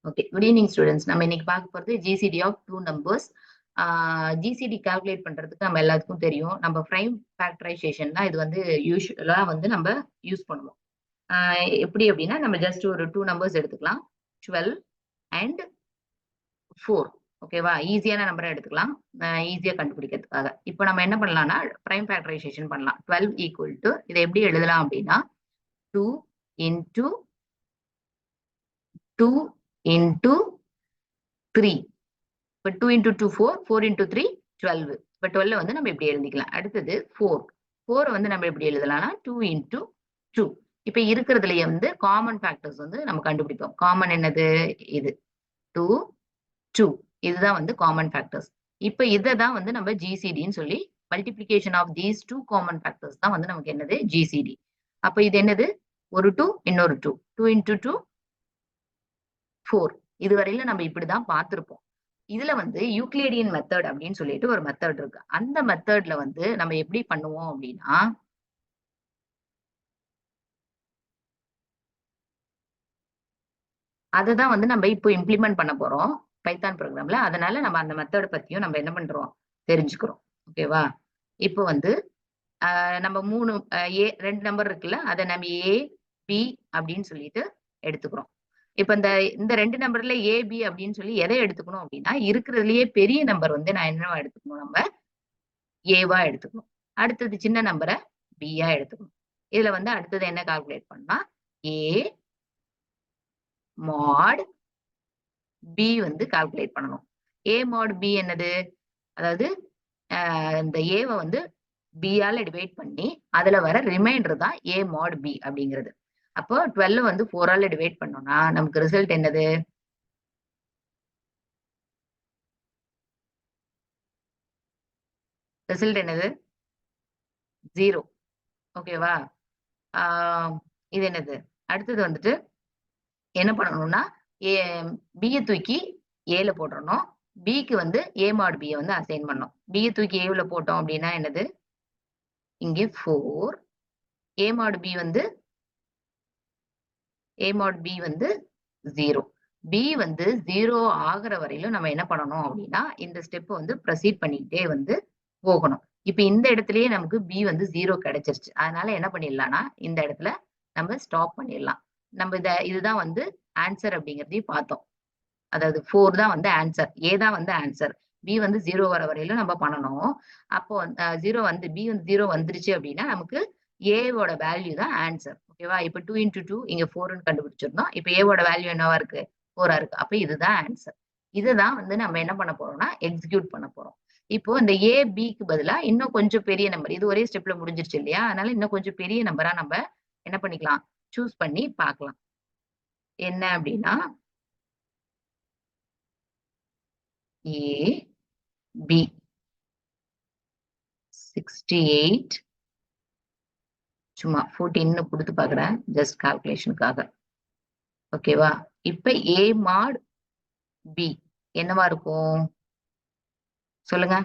Okay, good evening students. நம்ம இன்னைக்கு பார்க்க போறது GCD of two numbers. GCD calculate பண்றதுக்கு நம்ம எல்லாத்துக்கும் தெரியும். நம்ம prime factorization தான் இது வந்து யூசுவலா வந்து நம்ம யூஸ் பண்ணுவோம். எப்படி அப்படின்னா நம்ம ஜஸ்ட் ஒரு டூ நம்பர்ஸ் எடுத்துக்கலாம். 12 and 4. ஓகேவா? ஈஸியான நம்பரை எடுத்துக்கலாம். ஈஸியா கண்டுபிடிக்கிறதுக்காக. இப்போ நம்ம என்ன பண்ணலாம்னா prime factorization பண்ணலாம். 12 equal to இதை எப்படி எழுதலாம் அப்படின்னா 2 into 2 into 3. இப்போ 2 into 2 4, 4 into 3 12. இப்போ 12 வந்து நம்ம இப்படி எழுதிக்கலாம். அடுத்தது 4. 4 வந்து நம்ம எப்படி எழுதலாம்னா 2 into 2. இப்போ இருக்கிறதுலயே வந்து காமன் ஃபேக்டர்ஸ் வந்து நம்ம கண்டுபிடிப்போம். காமன் என்னது? இது 2 2. இதுதான் வந்து காமன் ஃபேக்டர்ஸ். இப்போ இதை தான் வந்து நம்ம ஜிசிடின்னு சொல்லி multiplication of these two common factors தான் வந்து நமக்கு என்னது ஜிசிடி. அப்போ இது என்னது? ஒரு 2 இன்னொரு 2. 2 into 2 4. இதுவரையில நம்ம இப்படிதான் பார்த்திருப்போம். இதுல வந்து யூக்ளிடியன் மெத்தட் அப்படின்னு சொல்லிட்டு ஒரு மெத்தட் இருக்கு. அந்த மெத்தட்ல வந்து நம்ம எப்படி பண்ணுவோம் அப்படின்னா அததான் வந்து நம்ம இப்போ இம்ப்ளிமெண்ட் பண்ண போறோம் பைத்தான் ப்ரோக்ராம்ல. அதனால நம்ம அந்த மெத்தட் பத்தியும் நம்ம என்ன பண்றோம் தெரிஞ்சுக்கிறோம். ஓகேவா? இப்போ வந்து நம்ம ரெண்டு நம்பர் இருக்குல்ல, அதை நம்ம ஏ பி அப்படின்னு சொல்லிட்டு எடுத்துக்கிறோம். இப்ப இந்த ரெண்டு நம்பர்ல ஏ பி அப்படின்னு சொல்லி எதை எடுத்துக்கணும் அப்படின்னா இருக்கிறதுலயே பெரிய நம்பர் வந்து நான் என்னவா எடுத்துக்கணும்? நம்ம ஏவா எடுத்துக்கணும். அடுத்தது சின்ன நம்பரை பியா எடுத்துக்கணும். இதுல வந்து அடுத்தது என்ன கால்குலேட் பண்ணா ஏ மாட் பி வந்து கால்குலேட் பண்ணணும். ஏ மாட் பி என்னது? அதாவது இந்த ஏவை வந்து பியால டிவைட் பண்ணி அதுல வர ரிமைண்டர் தான் ஏ மாட் பி அப்படிங்கிறது. அப்போ 12 வந்து 4ஆல டிவைட் பண்ணோம்னா நமக்கு ரிசல்ட் என்னது? ரிசல்ட் என்னது? 0. ஓகேவா? இது என்னது? அடுத்தது வந்துட்டு என்ன பண்ணணும்னா பியை தூக்கி ஏல போட்டுறணும். பிக்கு வந்து ஏ மாட் பியை வந்து அசைன் பண்ணணும். பியை தூக்கி ஏல போட்டோம் அப்படின்னா என்னது? இங்கே 4. ஏ மாட் பி வந்து 0. பி வந்து 0 ஆகிற வரையிலும் நம்ம என்ன பண்ணணும் அப்படின்னா இந்த ஸ்டெப் வந்து ப்ரொசீட் பண்ணிக்கிட்டே வந்து போகணும். இப்ப இந்த இடத்துலயே நமக்கு பி வந்து 0 கிடைச்சிருச்சு. அதனால என்ன பண்ணிடலாம்னா இந்த இடத்துல நம்ம ஸ்டாப் பண்ணிடலாம். நம்ம இதுதான் வந்து ஆன்சர் அப்படிங்கிறதையும் பார்த்தோம். அதாவது 4 தான் வந்து ஆன்சர், ஏ தான் வந்து ஆன்சர். பி வந்து 0 வர வரையிலும் நம்ம பண்ணணும். அப்போ 0 வந்து பி வந்து 0 வந்துருச்சு அப்படின்னா நமக்கு ஏவோட வேல்யூ தான் ஆன்சர். ஓகேவா? இப்ப 2 into 2 இங்க 4ன்னு கண்டுபிடிச்சிருந்தோம். இப்ப ஏவோட வேல்யூ என்னவா இருக்கு? 4ஆ இருக்கு. அப்ப இதுதான் ஆன்சர். இதுதான் வந்து நம்ம என்ன பண்ண போறோம்னா எக்ஸிக்யூட் பண்ண போறோம். இப்போ இந்த ஏ பிக்கு பதிலா இன்னும் கொஞ்சம் பெரிய நம்பர், இது ஒரே ஸ்டெப்ல முடிஞ்சிருச்சு இல்லையா? அதனால இன்னும் கொஞ்சம் பெரிய நம்பரா நம்ம என்ன பண்ணிக்கலாம்? சூஸ் பண்ணி பார்க்கலாம். என்ன அப்படின்னா ஏ பி 68 சும்மா 14ன்னு கொடுத்து பாக்குறேன் ஜஸ்ட் கால்குலேஷனுக்காக. ஓகேவா? இப்ப ஏ மாட் பி என்னவா இருக்கும் சொல்லுங்க?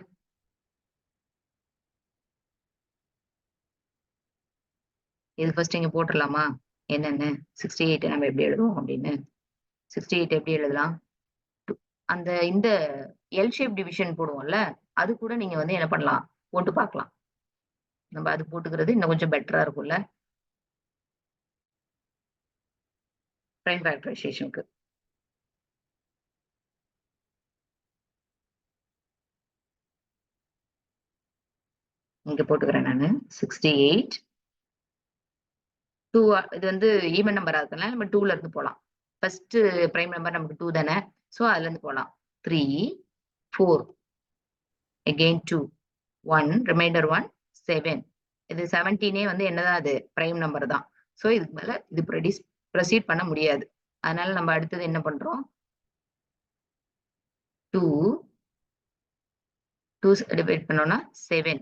இது ஃபர்ஸ்ட் இங்க போட்டுடலாமா? என்னன்னு 68 நம்ம எப்படி எழுதுவோம் அப்படின்னு. 68 எப்படி எழுதலாம்? இந்த எல் ஷேப் டிவிஷன் போடுவோம்ல, அது கூட நீங்க வந்து என்ன பண்ணலாம்? போட்டு பார்க்கலாம். நம்ம அது போட்டுக்கிறது இன்னும் கொஞ்சம் பெட்டரா இருக்கும்ல பிரைம் ஃபேக்டரைசேஷனுக்கு. இங்க போட்டுக்கிறேன் நானு 68 2. இது வந்து ஈவன் நம்பரா இருக்கனால நம்ம 2ல இருந்து போலாம். ஃபர்ஸ்ட் பிரைம் நம்பர் நமக்கு 2 தானே, சோ அதுல இருந்து போலாம். 3 4 again 2 1 ரிமைண்டர் 1 7. இது 17 வந்து என்னதான் அது பிரைம் நம்பர் தான். சோ இதுக்கு மேல இது ப்ரொசீட் பண்ண முடியாது. அதனால நம்ம அடுத்தது என்ன பண்றோம்? 2 டிவைட் பண்ணோம்னா 7.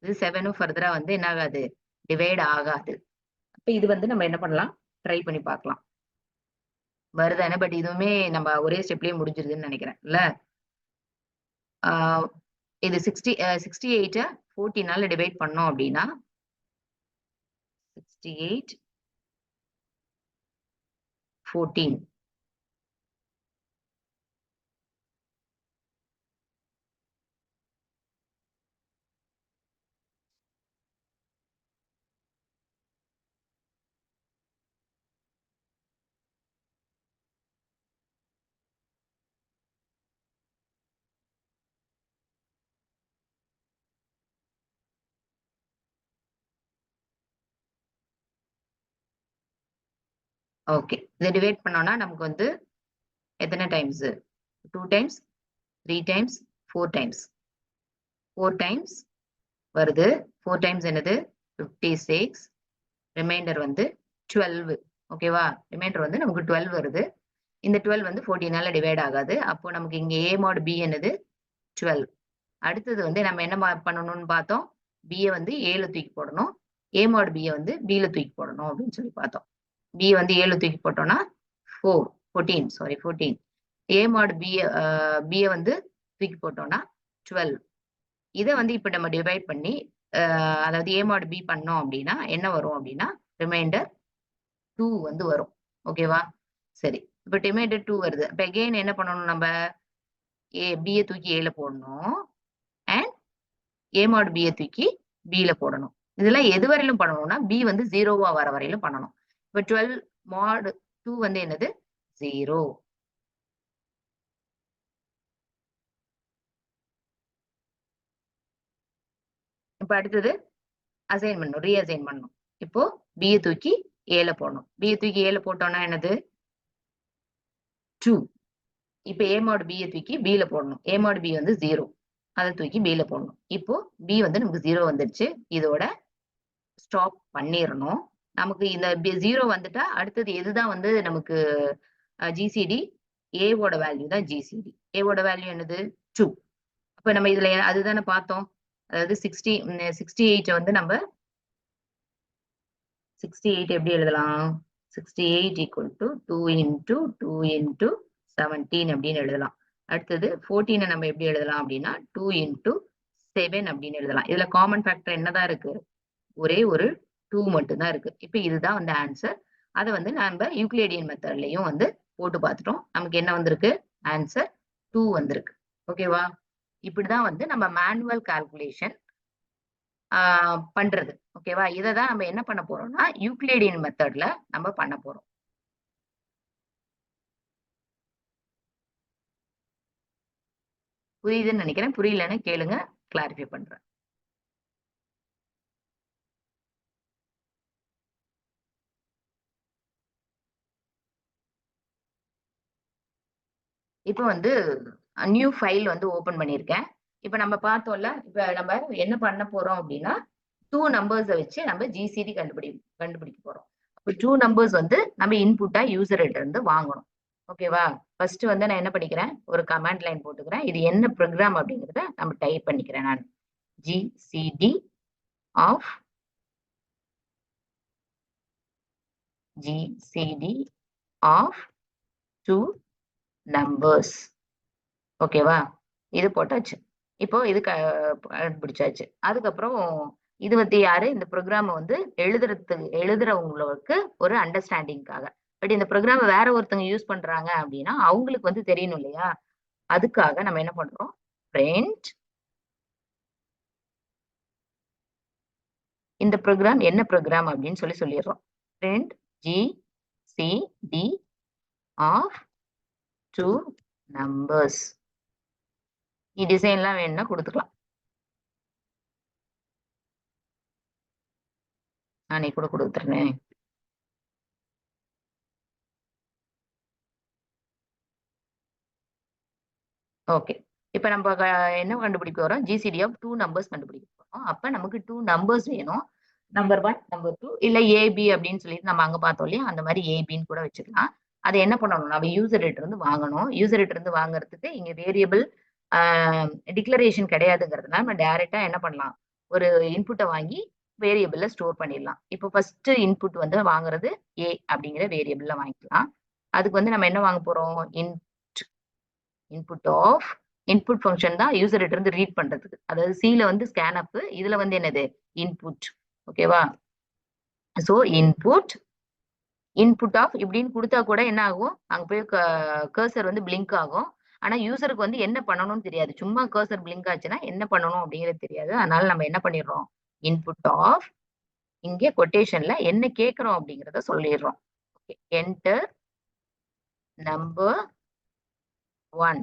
இது 7ம் ஃபர்தரா வந்து என்ன ஆகாது? டிவைட் ஆகாது. அப்ப இது வந்து நம்ம என்ன பண்ணலாம்? ட்ரை பண்ணி பார்க்கலாம். வருதானே? பட் இதுவுமே நம்ம ஒரே ஸ்டெப்லயே முடிஞ்சிருதுன்னு நினைக்கிறேன் இல்ல? இது 68 14ஆல டிவைட் பண்ணோம் அப்படின்னா 68 14 ஓகே. இதை டிவைட் பண்ணோம்னா நமக்கு வந்து எத்தனை times? 2 times, 3 times, 4 times. 4 times வருது. 4 டைம்ஸ் என்னது? 56. ரிமைண்டர் வந்து 12. ஓகேவா? ரிமைண்டர் வந்து நமக்கு 12 வருது. இந்த 12 வந்து 14ஆல டிவைட் ஆகாது. அப்போ நமக்கு இங்க A mod B என்னது? 12. அடுத்தது வந்து நம்ம என்ன பண்ணணும்னு பார்த்தோம்? B ய வந்து A ல தூக்கி போடணும். A mod B ய வந்து B ல தூக்கி போடணும் அப்படின்னு சொல்லி பார்த்தோம். B வந்து A ல தூக்கி போட்டோம்னா 14 சாரி 14. A mod B ய வந்து தூக்கி போட்டோம்னா 12. இத வந்து இப்ப நம்ம டிவைட் பண்ணி அதாவது A mod B பண்ணோம் அப்படின்னா என்ன வரும் அப்படின்னா ரிமைண்டர் 2 வந்து வரும். ஓகேவா? சரி. இப்ப ரிமைண்டர் 2 வருது. அப்ப அகைன் என்ன பண்ணணும் நம்ம? B ய தூக்கி A ல போடணும். அண்ட் A mod B ய தூக்கி B ல போடணும். இதெல்லாம் எது வரையிலும் பண்ணணும்னா B வந்து 0வா வர வரையிலும் பண்ணணும். இப்ப 12 mod 2 வந்து என்னது? 0. இப்ப அடுத்தது அசைன் பண்ணணும். ரீஅசைன் பண்ணணும். இப்போ B ய தூக்கி A ல போடணும். B ய தூக்கி A ல போட்டோம்னா என்னது? 2. இப்ப A mod B ய தூக்கி B ல போடணும். A mod B வந்து 0. அத தூக்கி B ல போடணும். இப்போ B வந்து நமக்கு 0 வந்துருச்சு. இதோட ஸ்டாப் பண்ணிரணும். நமக்கு இந்த 0 வந்துட்டா அடுத்தது எதுதான் வந்து நமக்கு ஜிசிடி? A ஓட வேல்யூ தான் ஜிசிடி. A ஓட வேல்யூ என்னது? 2. அப்ப நம்ம இதுல அதுதானே பார்த்தோம். அதாவது 68 வந்து நம்ம 68 எப்படி எழுதலாம்? 68 equal to 2 into 2 into 17 அப்படின்னு எழுதலாம். அடுத்தது 14 நம்ம எப்படி எழுதலாம் அப்படின்னா 2 into 7 அப்படின்னு எழுதலாம். இதுல காமன் ஃபேக்டர் என்னதான் இருக்கு? ஒரே ஒரு 2 மட்டும் தான் இருக்கு. இப்ப இதுதான் வந்து ஆன்சர். அத வந்து நம்ம யூக்ளிடியன் மெத்தட்லயும் வந்து போட்டு பார்த்துட்டோம். நமக்கு என்ன வந்திருக்கு? ஆன்சர் 2 வந்திருக்கு. ஓகேவா? இப்படிதான் வந்து நம்ம மேனுவல் கால்குலேஷன் பண்றது. ஓகேவா? இததான் நம்ம என்ன பண்ண போறோம்னா யூக்ளிடியன் மெத்தட்ல நம்ம பண்ண போறோம். புரியுதுன்னு நினைக்கிறேன். புரியலன்னு கேளுங்க. கிளாரிஃபை பண்றேன். இப்ப வந்து நியூ ஃபைல் வந்து ஓபன் பண்ணியிருக்கேன். இப்ப நம்ம பார்த்தோம்ல, இப்ப நம்ம என்ன பண்ண போறோம் அப்படின்னா 2 நம்பர்ஸ வச்சு நம்ம ஜிசிடி கண்டுபிடிக்க போறோம். அப்ப 2 நம்பர்ஸ் வந்து நம்ம இன்புட்டா யூசர்கிட்ட இருந்து வாங்கணும். ஓகேவா? ஃபர்ஸ்ட் வந்து நான் என்ன பண்ணிக்கிறேன்? ஒரு கமாண்ட் லைன் போட்டுக்கிறேன். இது என்ன ப்ரோகிராம் அப்படிங்கிறத நம்ம டைப் பண்ணிக்கிறேன் நான். GCD of GCD of 2 numbers. ஓகேவா? இது போட்டாச்சு. இப்போ இது கண்டுபிடிச்சாச்சு. அதுக்கப்புறம் இது வந்து யாரு? இந்த ப்ரோகிராம வந்து எழுதுறவங்களுக்கு ஒரு அண்டர்ஸ்டாண்டிங்காக. பட் இந்த ப்ரோகிராம வேற ஒருத்தவங்க யூஸ் பண்றாங்க அப்படின்னா, அவங்களுக்கு வந்து தெரியணும் இல்லையா? அதுக்காக நம்ம என்ன பண்றோம்? பிரிண்ட் இந்த ப்ரோகிராம் என்ன ப்ரோகிராம் அப்படின்னு சொல்லிடுறோம். Print GCD of 2 numbers. டிசைன்லாம் வேணும்னா குடுத்துக்கலாம். நானே கூட குடுத்துறேனே. ஓகே. இப்ப நம்ம என்ன கண்டுபிடிக்க போறோம்? ஜிசிடி ஆஃப் 2 நம்பர்ஸ் கண்டுபிடிக்க போறோம். அப்ப நமக்கு 2 நம்பர்ஸ் வேணும். நம்பர் 1, நம்பர் 2 இல்ல ஏபி அப்படின்னு சொல்லிட்டு நம்ம அங்க பார்த்தோம் இல்லையா? அந்த மாரி ஏபின்னு கூட வச்சுக்கலாம். அத என்ன பண்ணணும்? நம்ம யூசர்கிட்ட இருந்து வாங்கணும். யூசர்கிட்ட இருந்து வாங்குறதுக்கு இங்க வேரியபிள் ஆ டிக்ளரேஷன் கிடையாதுங்கிறதுனால நம்ம டைரக்ட்டா என்ன பண்ணலாம்? ஒரு இன்புட்ட வாங்கி வேரியபிள்ல ஸ்டோர் பண்ணிடலாம். இப்போ ஃபர்ஸ்ட் இன்புட் வந்து வாங்குறது ஏ அப்படிங்கிற வேரியபிள்ல வாங்கிக்கலாம். அதுக்கு வந்து நம்ம என்ன வாங்க போறோம்? இன்புட் ஆஃப் இன்புட் ஃபங்ஷன் தான் யூசர்கிட்ட இருந்து ரீட் பண்றதுக்கு. அதாவது சில வந்து ஸ்கேன்அப், இதுல வந்து என்னது? இன்புட். ஓகேவா? சோ இன்புட் ஆஃப் இப்படின்னு குடுத்தா கூட என்ன ஆகும்? அங்க போய் கர்சர் வந்து பிளிங்க் ஆகும். ஆனா யூசருக்கு வந்து என்ன பண்ணணும்னு தெரியாது. சும்மா கர்சர் பிளிங்க் ஆச்சுன்னா என்ன பண்ணணும் அப்படிங்கிறது தெரியாது. அதனால நம்ம என்ன பண்ணிடுறோம்? இன்புட் ஆஃப் இங்கே கொட்டேஷன்ல என்ன கேட்கிறோம் அப்படிங்கிறத சொல்லிடுறோம். என்டர் நம்பர் 1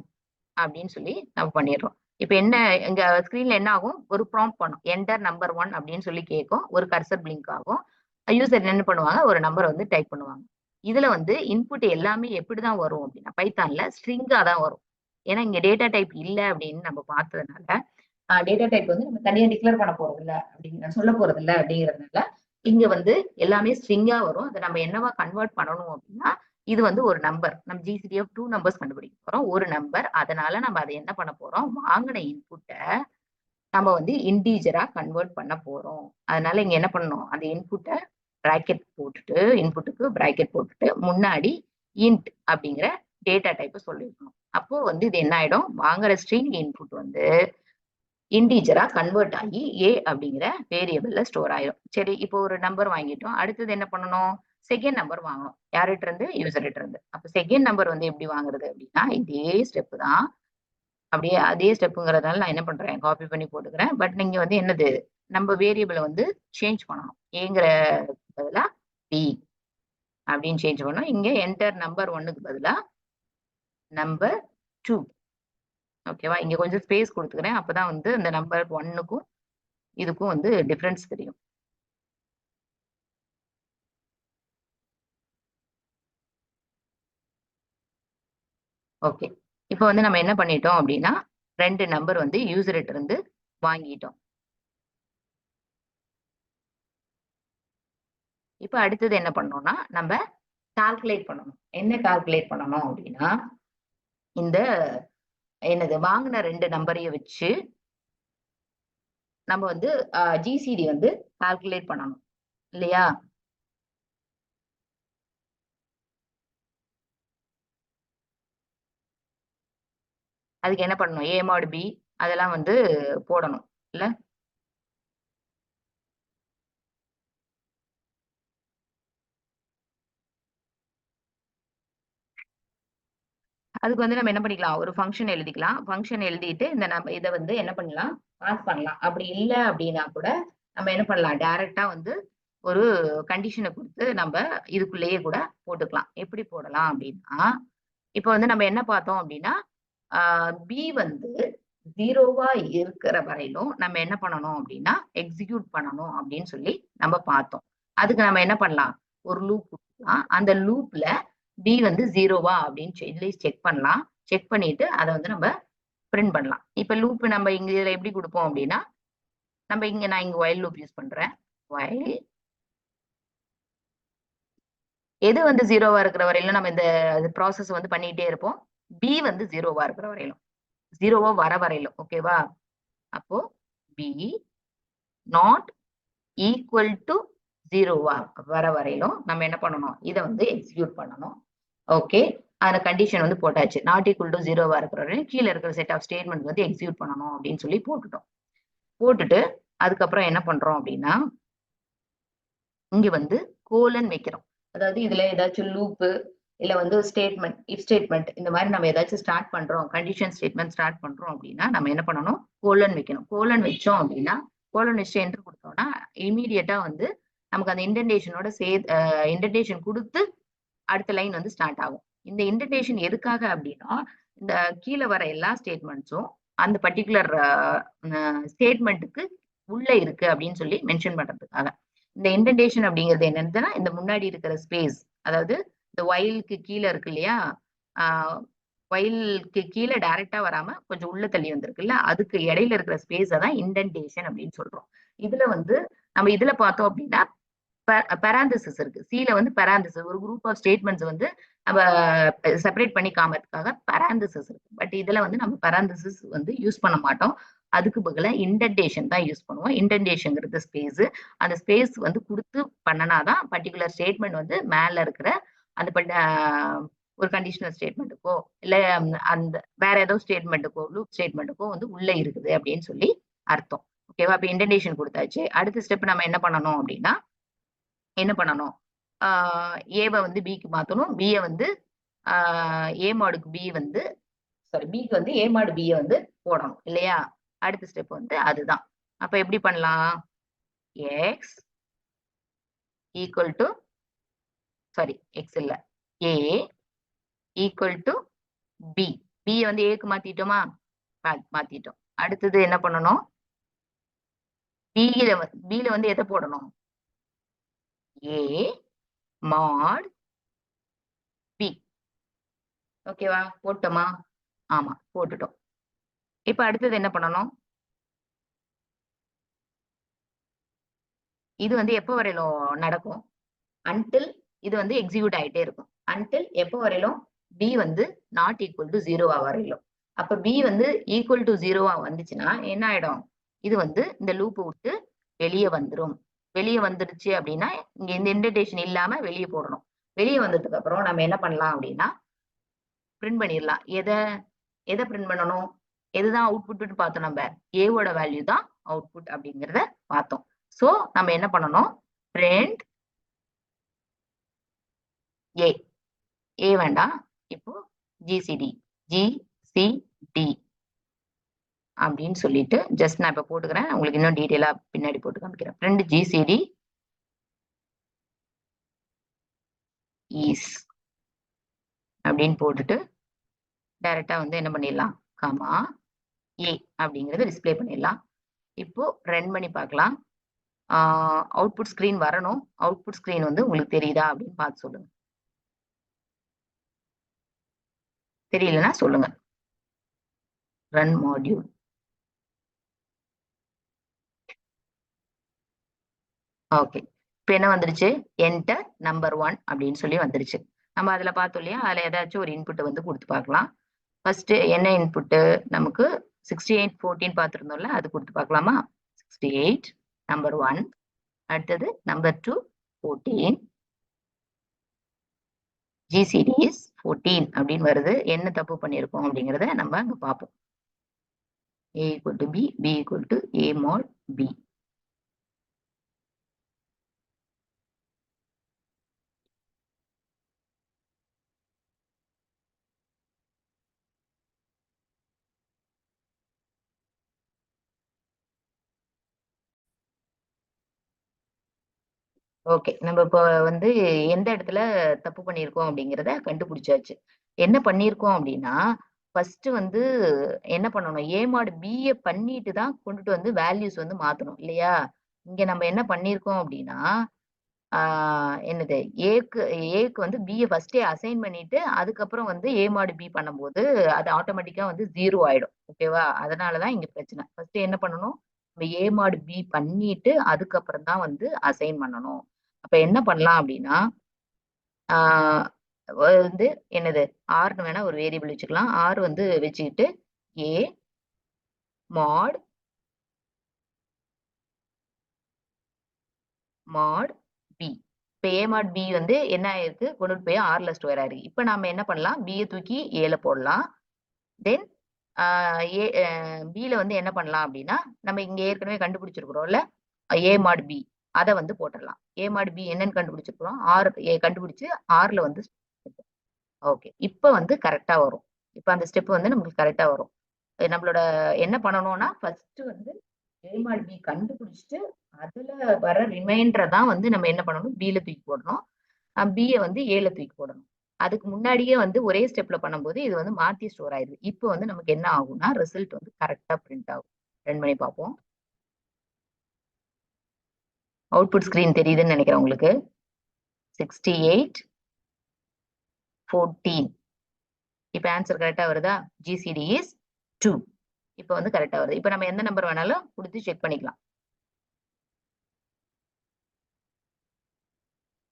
அப்படின்னு சொல்லி நம்ம பண்ணிடுறோம். இப்ப என்ன இங்க ஸ்கிரீன்ல என்ன ஆகும்? ஒரு ப்ராம்ப்ட் பண்ணும். என்டர் நம்பர் 1 அப்படின்னு சொல்லி கேட்கும். ஒரு கர்சர் பிளிங்க் ஆகும். யூசர் என்ன பண்ணுவாங்க? ஒரு நம்பர் வந்து டைப் பண்ணுவாங்க. இதுல வந்து இன்புட் எல்லாமே எப்படிதான் வரும் அப்படின்னா பைத்தான்ல ஸ்ட்ரிங்கா தான் வரும். ஏன்னா இங்க டேட்டா டைப் இல்ல அப்படின்னு நம்ம பார்த்ததுனால டேட்டா டைப் வந்து நம்ம தனியா டிக்ளேர் பண்ண போறது இல்ல அப்படிங்கிற சொல்ல போறது இல்ல அப்படிங்கறதுனால இங்க வந்து எல்லாமே ஸ்ட்ரிங்கா வரும். அதை நம்ம என்னவா கன்வெர்ட் பண்ணணும் அப்படின்னா இது வந்து ஒரு நம்பர். நம்ம ஜிசிடி ஆஃப் 2 நம்பர்ஸ் கண்டுபிடிக்க போறோம். ஒரு நம்பர். அதனால நம்ம அதை என்ன பண்ண போறோம்? வாங்கின இன்புட்டை நம்ம வந்து இன்டீஜரா கன்வெர்ட் பண்ண போறோம். அதனால இங்க என்ன பண்ணணும்? அந்த இன்புட்டை பிராக்கெட் போட்டுட்டு இன்புட்டுக்கு பிராக்கெட் போட்டுட்டு முன்னாடி இன்ட் அப்படிங்கிற டேட்டா டைப்பை சொல்லிருக்கணும். அப்போ வந்து இது என்ன ஆயிடும்? வாங்குற ஸ்ட்ரிங் இன்புட் வந்து இன்டீஜரா கன்வெர்ட் ஆகி ஏ அப்படிங்கிற வேரியபிள்ல ஸ்டோர் ஆயிரும். சரி, இப்போ ஒரு நம்பர் வாங்கிட்டோம். அடுத்தது என்ன பண்ணணும்? செகண்ட் நம்பர் வாங்கணும். யார்கிட்ட இருந்து? யூசர்கிட்ட இருந்து. அப்ப செகண்ட் நம்பர் வந்து எப்படி வாங்குறது அப்படின்னா இதே ஸ்டெப் தான். அப்படியே அதே ஸ்டெப்புங்கிறதுனால நான் என்ன பண்றேன்? காப்பி பண்ணி போட்டுக்கிறேன். பட் நீங்க வந்து என்னது? நம்ம வேரியபிள வந்து சேஞ்ச் பண்ணணும். ஏங்கிற பதிலா பி அப்படின்னு சேஞ்ச் பண்ணணும். இங்க என்டர் நம்பர் 1க்கு பதிலா நம்பர் 2. ஓகேவா? இங்க கொஞ்சம் ஸ்பேஸ் குடுத்துக்கிறேன். அப்பதான் வந்து இந்த நம்பர் 1க்கும் இதுக்கும் வந்து டிஃபரன்ஸ் தெரியும். ஓகே. இப்ப வந்து நம்ம என்ன பண்ணிட்டோம் அப்படின்னா 2 நம்பர் வந்து யூசர்கிட்ட இருந்து வாங்கிட்டோம். இப்ப அடுத்தது என்ன பண்ணணும்னா, நம்ம கால்குலேட் பண்ணணும். என்ன கால்குலேட் பண்ணணும் அப்படின்னா, இந்த என்னது வாங்குன 2 நம்பரையும் வச்சு நம்ம வந்து ஜிசிடி வந்து கால்குலேட் பண்ணணும். இல்லையா? அதுக்கு என்ன பண்ணணும்? ஏ மாட் பி அதெல்லாம் வந்து போடணும். இல்ல? அதுக்கு வந்து நம்ம என்ன பண்ணிக்கலாம்? ஒரு ஃபங்ஷன் எழுதிக்கலாம். ஃபங்ஷன் எழுதிட்டு இந்த நம்ம இத வந்து என்ன பண்ணலாம்? பாஸ் பண்ணலாம். அப்படி இல்ல அப்படின்னா கூட நம்ம என்ன பண்ணலாம்? டைரக்ட்டா வந்து ஒரு கண்டிஷன குடுத்து நம்ப இதுக்குள்ளேயே கூட போட்டுக்கலாம். எப்படி போடலாம் அப்படின்னா, இப்ப வந்து நம்ம என்ன பார்த்தோம் அப்படின்னா, ஆ பி வந்து 0வா இருக்கிற வரையிலும் நம்ம என்ன பண்ணணும் அப்படின்னா, எக்ஸிக்யூட் பண்ணணும் அப்படின்னு சொல்லி நம்ம பார்த்தோம். அதுக்கு நம்ம என்ன பண்ணலாம்? ஒரு லூப் குடுக்கலாம். அந்த லூப்ல பி வந்து 0வா அப்படின்னு சொல்லி செக் பண்ணலாம். செக் பண்ணிட்டு அத வந்து நம்ம பிரிண்ட் பண்ணலாம். இப்ப லூப் நம்ம இங்க இதுல எப்படி குடுப்போம் அப்படின்னா, நான் இங்க வைல் லூப் யூஸ் பண்றேன். வைல் எது வந்து 0வா இருக்கிற வரையிலும் நம்ம இந்த ப்ராசஸ் வந்து பண்ணிட்டே இருப்போம். பி வந்து 0வா இருக்கிற வரையிலும். 0வா வர வரையிலும். ஓகேவா? அப்போ பி நாட் ஈக்குவல் டூ 0வா வர வரையிலும் நம்ம என்ன பண்ணணும்? இத வந்து எக்ஸிக்யூட் பண்ணணும். ஓகே. அந்த கண்டிஷன் வந்து போட்டாச்சு. நாட் ஈக்குவல் டூ 0வா இருக்கிற வரையும் கீழ இருக்கிற செட் ஆஃப் ஸ்டேட்மெண்ட் வந்து எக்ஸிக்யூட் பண்ணணும் அப்படின்னு சொல்லி போட்டுட்டோம். போட்டுட்டு அதுக்கப்புறம் என்ன பண்றோம் அப்படின்னா, இங்க வந்து கோலன் வைக்கிறோம். அதாவது இதுல ஏதாச்சும் லூப்பு இல்ல வந்து ஸ்டேட்மெண்ட், இஃப் ஸ்டேட்மெண்ட் இந்த மாரி நம்ம ஏதாச்சும் ஸ்டார்ட் பண்றோம். கண்டிஷன் ஸ்டேட்மெண்ட் ஸ்டார்ட் பண்றோம் அப்படின்னா, நம்ம என்ன பண்ணணும்? கோலன் வைக்கணும். கோலன் வச்சோம் அப்படின்னா, கோலன் வச்சு என்டர் குடுத்தோம்னா, இம்மீடியட்டா வந்து நமக்கு அந்த இண்டென்டேஷனோட இண்டென்டேஷன் குடுத்து அடுத்த லைன் வந்து ஸ்டார்ட் ஆகும். இந்த இண்டென்டேஷன் எதுக்காக அப்படின்னா, இந்த கீழ வர எல்லா ஸ்டேட்மெண்ட்ஸும் அந்த பர்ட்டிகுலர் ஸ்டேட்மெண்ட்க்கு உள்ள இருக்கு அப்படின்னு சொல்லி மென்ஷன் பண்றதுக்காக. இந்த இண்டென்டேஷன் அப்படிங்கிறது என்னதுன்னா, இந்த முன்னாடி இருக்கிற ஸ்பேஸ். அதாவது இந்த ஒயில்க்கு கீழ இருக்கு இல்லையா? ஆ ஒயில்க்கு கீழ டைரக்ட்டா வராம கொஞ்சம் உள்ள தள்ளி வந்திருக்குல்ல, அதுக்கு இடையில இருக்கிற ஸ்பேஸ தான் இண்டென்டேஷன் அப்படின்னு சொல்றோம். இதுல வந்து நம்ம இதுல பார்த்தோம் அப்படின்னா பெராந்தசிஸ் இருக்கு. சில வந்து பெராந்தசிஸ் ஒரு குரூப் ஆஃப் ஸ்டேட்மெண்ட்ஸ் வந்து நம்ம செப்பரேட் பண்ணி காமிக்கிறதுக்காக பெராந்தசிஸ் இருக்கு. பட் இதுல வந்து நம்ம பெராந்தசிஸ் வந்து யூஸ் பண்ண மாட்டோம். அதுக்கு பதிலா இண்டென்டேஷன் தான் யூஸ் பண்ணுவோம். இண்டென்டேஷன்ங்கிறது ஸ்பேஸ். அந்த ஸ்பேஸ் வந்து குடுத்து பண்ணுனா தான் பர்ட்டிகுலர் ஸ்டேட்மெண்ட் வந்து மேல இருக்கிற அந்த ஒரு கண்டிஷனல் ஸ்டேட்மெண்ட்டுக்கோ, இல்ல அந்த வேற ஏதோ ஸ்டேட்மெண்ட்டுக்கோ, லூப் ஸ்டேட்மெண்ட்டுக்கோ வந்து உள்ள இருக்குது அப்படின்னு சொல்லி அர்த்தம். ஓகேவா? அப்ப இண்டென்டேஷன் குடுத்தாச்சு. அடுத்த ஸ்டெப் நம்ம என்ன பண்ணணும் அப்படின்னா என்ன பண்ணணும்? ஆ ஏவ வந்து பிக்கு மாத்தணும். பிய வந்து ஆ ஏ மாடுக்கு பி வந்து பிக்கு வந்து ஏ மாடு பிய வந்து போடணும். இல்லையா? அடுத்த ஸ்டெப் வந்து அதுதான். அப்ப எப்படி பண்ணலாம்? எக்ஸ் ஈக்குவல் டூ எக்ஸ் இல்ல. ஏ ஈக்குவல் டூ பி. பிய வந்து ஏக்கு மாத்திட்டோமா? மாத்திட்டோம். அடுத்தது என்ன பண்ணணும்? பில வந்து எத போடணும்? ஏ மாட் பி. ஓகேவா? போட்டோமா? ஆமா, போட்டுட்டோம். இப்ப அடுத்தது என்ன பண்ணணும்? இது வந்து எப்ப வரையிலும் நடக்கும்? அன்டில் இது வந்து எக்ஸிக்யூட் ஆயிட்டே இருக்கும். அன்டில் எப்ப வரையிலும்? பி வந்து நாட் ஈக்குவல் டு 0வா வரையிலும். அப்ப பி வந்து ஈக்குவல் டு 0வா வந்துச்சுன்னா என்ன ஆயிடும்? இது வந்து இந்த லூப் விட்டு வெளிய வந்துரும். வெளிய வந்துடுச்சு அப்படின்னா, இங்க இந்த இன்டென்டேஷன் இல்லாம வெளிய போடணும். வெளிய வந்ததுக்கு அப்புறம் நம்ம என்ன பண்ணலாம் அப்படின்னா, பிரிண்ட் பண்ணிரலாம். எத பிரிண்ட் பண்ணணும்? எதுதான் அவுட்புட்ன்னு பார்த்தோம் நம்ப. ஏவோட வேல்யூ தான் அவுட்புட் அப்படிங்கிறத பார்த்தோம். சோ நம்ம என்ன பண்ணணும்? பிரிண்ட் ஏ. ஏ வேண்டாம். இப்போ ஜிசிடி. ஜிசிடி அப்படின்னு சொல்லிட்டு ஜஸ்ட் நான் இப்ப போட்டுக்கிறேன். உங்களுக்கு இன்னும் டீட்டெயிலா பின்னாடி போட்டு காமிக்கிறேன். பிரிண்ட் ஜிசிடி இஸ் அப்படின்னு போட்டுட்டு டைரக்டா வந்து என்ன பண்ணிடலாம்? காமா ஏ அப்படிங்கறத டிஸ்ப்ளே பண்ணிடலாம். இப்போ ரன் பண்ணி பார்க்கலாம். அவுட்புட் ஸ்கிரீன் வரணும். அவுட்புட் ஸ்கிரீன் வந்து உங்களுக்கு தெரியுதா அப்படின்னு பார்த்து சொல்லுங்க. தெரியலன்னா சொல்லுங்க. Run module. ஓகே. இப்ப என்ன வந்துருச்சு? என்டர் நம்பர் 1 அப்படின்னு சொல்லி வந்துருச்சு. நம்ம அதுல பார்த்தோம் இல்லையா? அதுல ஏதாச்சும் ஒரு இன்புட் வந்து குடுத்து பார்க்கலாம். ஃபர்ஸ்ட் என்ன இன்புட்? நமக்கு 6814 பார்த்திருந்தோம்ல, அது குடுத்து பார்க்கலாமா? 68 நம்பர் 1. அடுத்தது நம்பர் 2 14. ஜிசிடி இஸ் 14 அப்படின்னு வருது. என்ன தப்பு பண்ணியிருக்கோம் அப்படிங்கிறத நம்ம அங்க பார்ப்போம். A equal to B, B equal to A mod B. Okay. நம்ம இப்ப வந்து எந்த இடத்துல தப்பு பண்ணியிருக்கோம் அப்படிங்கிறத கண்டுபிடிச்சாச்சு. என்ன பண்ணியிருக்கோம் அப்படின்னா, ஃபர்ஸ்ட் வந்து என்ன பண்ணணும்? ஏ மாட் பிய பண்ணிட்டு தான் கொண்டுட்டு வந்து வேல்யூஸ் வந்து மாத்தணும் இல்லையா? இங்க நம்ம என்ன பண்ணியிருக்கோம் அப்படின்னா, ஆ என்னது ஏக்கு வந்து பிய ஃபர்ஸ்ட்டே அசைன் பண்ணிட்டு, அதுக்கப்புறம் வந்து ஏ மாட் பி பண்ணும்போது, அது ஆட்டோமேட்டிக்கா வந்து 0 ஆயிடும். ஓகேவா? அதனால தான் இங்க பிரச்சனை. ஃபர்ஸ்ட் என்ன பண்ணணும்? நம்ம ஏ மாட் பி பண்ணிட்டு, அதுக்கப்புறம் தான் வந்து அசைன் பண்ணணும். அப்ப என்ன பண்ணலாம் அப்படின்னா, ஆ வந்து என்னது? ஆர்ன்னு வேணா ஒரு வேரியபிள் வச்சுக்கலாம். ஆர் வந்து வச்சுக்கிட்டு, ஏ மாட் மாட் பி. இப்ப ஏ மாட் பி வந்து என்ன ஆயிருக்கு? கொண்டுட்டு போய் ஆர்ல ஸ்டோர் ஆயிருக்கு. இப்ப நாம என்ன பண்ணலாம்? பிய தூக்கி ஏல போடலாம். தென் ஆ ஏ அ பில வந்து என்ன பண்ணலாம் அப்டின்னா, நம்ம இங்க ஏற்கனவே கண்டுபிடிச்சிருக்கிறோம்ல, ஏ மாட் பி. அத வந்து போட்டுறலாம். ஏ மாட் பி என்னன்னு கண்டுபிடிச்சிருக்கிறோம்? ஆர் ஏ கண்டுபிடிச்சு ஆர்ல வந்து ஓகே. இப்ப வந்து கரெக்ட்டா வரும். இப்ப அந்த ஸ்டெப் வந்து நமக்கு கரெக்ட்டா வரும். நம்மளோட என்ன பண்ணணும்னா, ஃபர்ஸ்ட் வந்து ஏ மாட் பி கண்டுபிடிச்சுட்டு, அதுல வர ரிமைண்டர தான் வந்து நம்ம என்ன பண்ணணும்? பில தூக்கி போடணும். பிய வந்து ஏல தூக்கி போடணும். அதுக்கு முன்னாடியே வந்து ஒரே ஸ்டெப்ல பண்ணும்போது, இது வந்து மாத்தி ஸ்டோர் ஆயிருது. இப்போ வந்து நமக்கு என்ன ஆகும்னா, ரிசல்ட் வந்து கரெக்ட்டா பிரிண்ட் ஆகும். ரன் பண்ணி பார்ப்போம். அவுட்புட் ஸ்கிரீன் தெரியுதுன்னு நெனைக்கிறேன் உங்களுக்கு. 68, 14. இப்ப ஆன்சர் கரெக்ட்டா வருதா? GCD is 2. இப்ப வந்து கரெக்ட்டா வருது. இப்ப நம்ம எந்த நம்பர் வேணாலும் குடுத்து செக் பண்ணிக்கலாம்.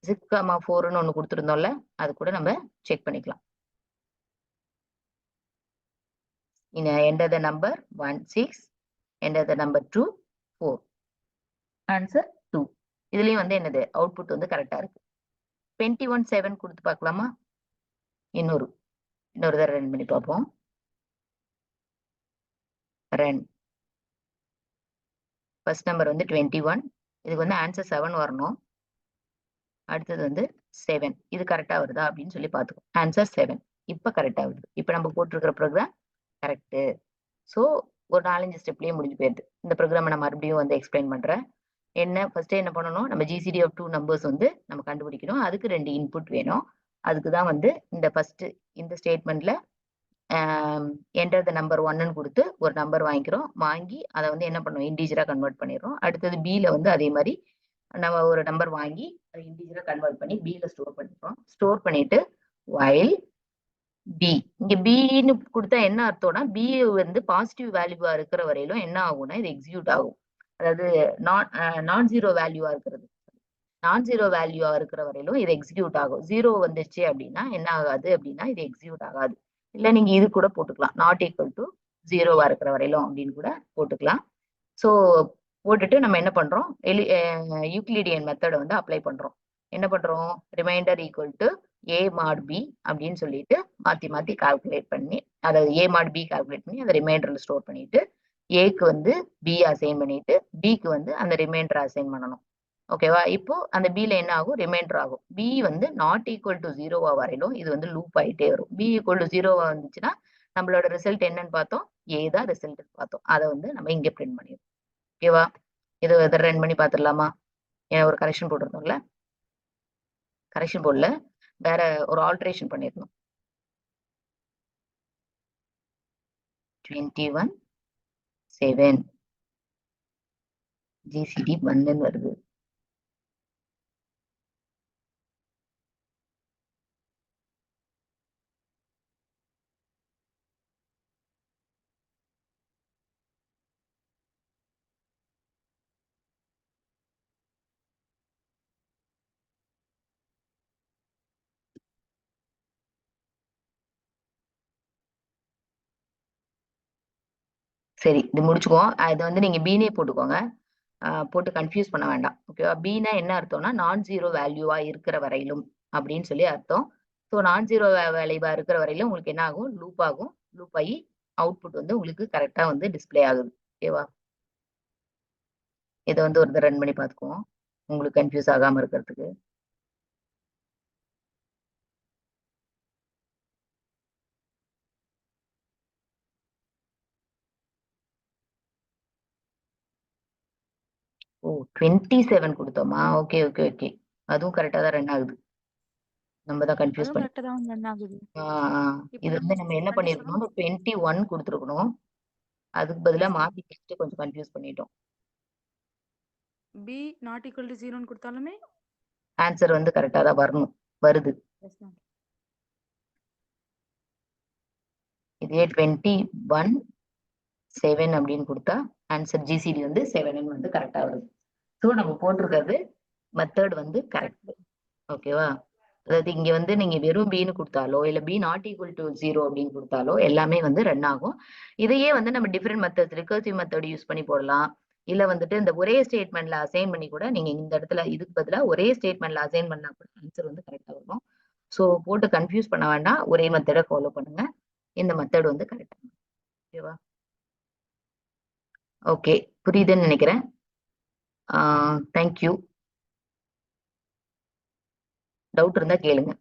6,4ன்னு ஒண்ணு குடுத்திருந்தோம்ல, அது கூட நம்ம செக் பண்ணிக்கலாம். Enter the number 16, enter the number 2, 4. Answer 2. இதுலயும் வந்து என்னது? அவுட்புட் வந்து கரெக்ட்டா இருக்கு. 21, 7 குடுத்து பார்க்கலாமா? இன்னொரு இன்னொரு தடவ ரன் பண்ணி பார்ப்போம். ரன். ஃபர்ஸ்ட் நம்பர் வந்து 21. இதுக்கு வந்து ஆன்சர் 7 வரணும். அடுத்தது வந்து 7. இது கரெக்ட்டா வருதா அப்படின்னு சொல்லி பார்த்துக்கோ. ஆன்சர் 7. இப்ப கரெக்ட்டா வருது. இப்ப நம்ம போட்டிருக்கிற ப்ரோகிராம் கரெக்ட்டு. ஸோ ஒரு 4, 5 ஸ்டெப்லயே முடிஞ்சு போயிருது. இந்த ப்ரோகிராம நான் மறுபடியும் வந்து எக்ஸ்பிளைன் பண்றேன். ஃபர்ஸ்ட் என்ன பண்ணணும்? நம்ம ஜிசிடி ஆஃப் 2 நம்பர்ஸ் வந்து நம்ம கண்டுபிடிக்கணும். அதுக்கு 2 இன்புட் வேணும். அதுக்கு தான் வந்து இந்த ஃபர்ஸ்ட் இந்த ஸ்டேட்மெண்ட்ல என்டர் த நம்பர் 1ன்னு குடுத்து ஒரு நம்பர் வாங்கிக்கிறோம். வாங்கி அத வந்து என்ன பண்ணுவோம்? இன்டிஜரா கன்வெர்ட் பண்ணிடுறோம். அடுத்தது பில வந்து அதே மாரி நம்ம ஒரு நம்பர் வாங்கி அத இன்டிஜரா கன்வெர்ட் பண்ணி பில ஸ்டோர் பண்ணிடுறோம். ஸ்டோர் பண்ணிட்டு while b. இங்க bன்னு கொடுத்தா என்ன அர்த்தம்னா b வந்து பாசிட்டிவ் வேல்யூவா இருக்கிற வரையிலும் என்ன ஆகும்னா இது எக்ஸிக்யூட் ஆகும். அதாவது நான் ஜீரோ வேல்யூவா இருக்கிறது, நான் ஜீரோ வேல்யூவா இருக்கிற வரையிலும் இது எக்ஸிக்யூட் ஆகும். ஜீரோ வந்துச்சு அப்படின்னா என்ன ஆகாது அப்படின்னா இது எக்ஸிக்யூட் ஆகாது. இல்ல நீங்க இது கூட போட்டுக்கலாம், நாட் ஈக்குவல் டு ஜீரோவா இருக்கிற வரையிலும் அப்படின்னு கூட போட்டுக்கலாம். ஸோ போட்டுட்டு நம்ம என்ன பண்றோம், யூக்ளிடியன் மெத்தடை வந்து அப்ளை பண்றோம். என்ன பண்றோம், remainder equal to A mod B அப்படின்னு சொல்லிட்டு மாத்தி மாத்தி கால்குலேட் பண்ணி, அதாவது ஏ மாட் பி கால்குலேட் பண்ணி அதை ரிமைண்டர்ல ஸ்டோர் பண்ணிட்டு ஏக்கு வந்து பி அசைன் பண்ணிட்டு பிக்கு வந்து அந்த ரிமைண்டர் அசைன் பண்ணணும். ஓகேவா? இப்போ அந்த பில என்ன ஆகும், ரிமைண்டர் ஆகும். பி வந்து நாட் ஈக்குவல் டு ஜீரோவா வரையிலும் இது வந்து லூப் ஆயிட்டே வரும். பி ஈக்குவல் டு ஜீரோவா வந்துச்சுன்னா நம்மளோட ரிசல்ட் என்னன்னு பார்த்தோம், ஏ தான் ரிசல்ட் பார்த்தோம். அதை வந்து நம்ம இங்க பிரிண்ட் பண்ணிடுவோம். ஓகேவா? இது ரன் பண்ணி பார்த்துடலாமா? ஏன் ஒரு கரெக்ஷன் போட்டிருந்தோம்ல, கரெக்ஷன் போடல, வேற ஒரு ஆல்ட்ரேஷன் பண்ணிருந்தோம். 21 7 ஜிசிடி 1 வருது. சரி, இது முடிச்சுக்குவோம். இது வந்து நீங்க பீனே போட்டுக்கோங்க, போட்டு கன்ஃபியூஸ் பண்ண வேண்டாம். ஓகேவா? பீனா என்ன அர்த்தம்னா நான் ஜீரோ வேல்யூவா இருக்கிற வரையிலும் அப்படின்னு சொல்லி அர்த்தம். ஸோ நான் ஜீரோ வேல்யூவா இருக்கிற வரையிலும் உங்களுக்கு என்ன ஆகும், லூப் ஆகும். லூப் ஆகி அவுட்புட் வந்து உங்களுக்கு கரெக்டா வந்து டிஸ்பிளே ஆகுது. ஓகேவா? இதை வந்து ஒரு ரன் பண்ணி பார்த்துக்குவோம் உங்களுக்கு கன்ஃபியூஸ் ஆகாம இருக்கிறதுக்கு. ஓ 27 கொடுத்தோமா? ஓகே ஓகே ஓகே, அதுவும் கரெக்டா தான் ரன் ஆகுது. நம்ம தான் கன்ஃபியூஸ் பண்ணி. இது வந்து நம்ம என்ன பண்ணிருக்கணும், 21 கொடுத்துருக்கணும், அதுக்கு பதிலா மாத்தி வச்சுட்டு கொஞ்சம் கன்ஃபியூஸ் பண்ணிட்டோம். பி நாட் ஈக்குவல் டு 0 கொடுத்தாலுமே ஆன்சர் வந்து கரெக்டா தான் வரணும், வருது. இதே 21 7 அப்படின்னு கொடுத்தா ஆன்சர் ஜிசிடி வந்து 7 வந்து கரெக்டா வருது. ஸோ நம்ம போட்டிருக்கிறது மெத்தட் வந்து கரெக்ட். ஓகேவா? அதாவது இங்க வந்து நீங்க வெறும் பின்னு கொடுத்தாலோ இல்ல பி நாட் ஈக்குவல் டு 0 அப்படின்னு கொடுத்தாலோ எல்லாமே வந்து ரன் ஆகும். இதையே வந்து நம்ம different methods, recursive method use பண்ணி போடலாம். இல்ல வந்துட்டு இந்த ஒரே ஸ்டேட்மெண்ட்ல அசைன் பண்ணி கூட நீங்க இந்த இடத்துல இதுக்கு பதிலா ஒரே ஸ்டேட்மெண்ட்ல அசைன் பண்ணா கூட ஆன்சர் வந்து கரெக்டா வரும். ஸோ போட்டு கன்ஃபியூஸ் பண்ண வேண்டாம், ஒரே மெத்தடை ஃபாலோ பண்ணுங்க. இந்த மெத்தட் வந்து கரெக்டா. ஓகேவா? ஓகே, புரியுதுன்னு நினைக்கிறேன். தேங்க்யூ. டவுட் இருந்தா கேளுங்க.